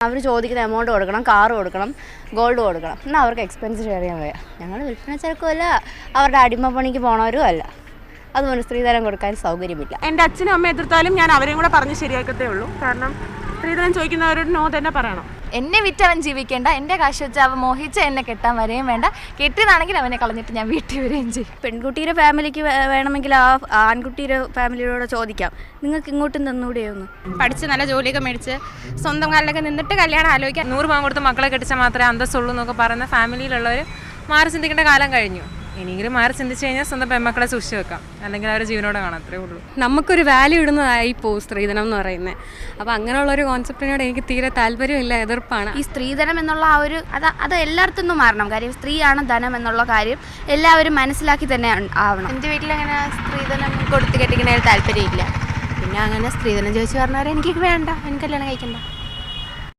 അവർ ചോദിക്കുന്ന എമൗണ്ട് കൊടുക്കണം, കാറ് കൊടുക്കണം, ഗോൾഡ് കൊടുക്കണം. എന്നാൽ അവർക്ക് എക്സ്പെൻസ് ഷെയർ ചെയ്യാൻ വയ്യ. ഞങ്ങൾ വിൽപ്പന ചരക്കുമല്ല, അവരുടെ അടിമപ്പണിക്ക് പോണവരും അല്ല. അതുകൊണ്ട് സ്ത്രീധനം കൊടുക്കാൻ സൗകര്യമില്ല. എൻ്റെ അച്ഛനും അമ്മ എതിർത്താലും ഞാൻ അവരെയും കൂടെ പറഞ്ഞ് ശരിയാക്കത്തേ ഉള്ളൂ. കാരണം സ്ത്രീധനം ചോദിക്കുന്നവരോട് നോ തന്നെ പറയണം. എന്നെ വിറ്റവൻ ജീവിക്കേണ്ട, എൻ്റെ കാശ് വെച്ച് അവൻ മോഹിച്ച് എന്നെ കെട്ടാൻ വരെയും വേണ്ട. കെട്ടിയതാണെങ്കിൽ അവനെ കളഞ്ഞിട്ട് ഞാൻ വീട്ടിൽ വരികയും ചെയ്യും. പെൺകുട്ടിയുടെ ഫാമിലിക്ക് വേണമെങ്കിൽ ആ ആൺകുട്ടിയുടെ ഫാമിലിയോട് ചോദിക്കാം, നിങ്ങൾക്ക് ഇങ്ങോട്ടും തന്നൂടെയൊന്ന്. പഠിച്ച് നല്ല ജോലിയൊക്കെ മേടിച്ച് സ്വന്തം കാലിലൊക്കെ നിന്നിട്ട് കല്യാണം ആലോചിക്കാം. 100 പവൻ കൊടുത്ത് മക്കളെ കെട്ടിച്ചാൽ മാത്രമേ അന്തസ്സുള്ളൂ എന്നൊക്കെ പറയുന്ന ഫാമിലിയിലുള്ളവർ മാറി ചിന്തിക്കേണ്ട കാലം കഴിഞ്ഞു. ഇനിയെങ്കിലും മാറി ചിന്തിച്ച് കഴിഞ്ഞാൽ സ്വന്തം പെൺമക്കളെ സൂക്ഷിച്ച് വെക്കാം, അല്ലെങ്കിൽ അവരെ ജീവനോടെ കാണാം. അത്രേ ഉള്ളൂ. നമുക്കൊരു വാല്യൂ ഇടുന്നതായി പോകും സ്ത്രീധനം എന്ന് പറയുന്നത്. അപ്പോൾ അങ്ങനെയുള്ളൊരു കോൺസെപ്റ്റിനോട് എനിക്ക് തീരെ താല്പര്യമില്ല, എതിർപ്പാണ്. ഈ സ്ത്രീധനം എന്നുള്ള ആ ഒരു അത് എല്ലായിടത്തും നിന്നും മാറണം. കാര്യം സ്ത്രീയാണ് ധനം എന്നുള്ള കാര്യം എല്ലാവരും മനസ്സിലാക്കി തന്നെ ആവണം. എൻ്റെ വീട്ടിലങ്ങനെ സ്ത്രീധനം കൊടുത്ത് കെട്ടിക്കുന്നതിന് താല്പര്യമില്ല. പിന്നെ അങ്ങനെ സ്ത്രീധനം ചോദിച്ചു പറഞ്ഞവരെ എനിക്ക് വേണ്ട, എനിക്ക് കല്യാണം കഴിക്കണ്ട.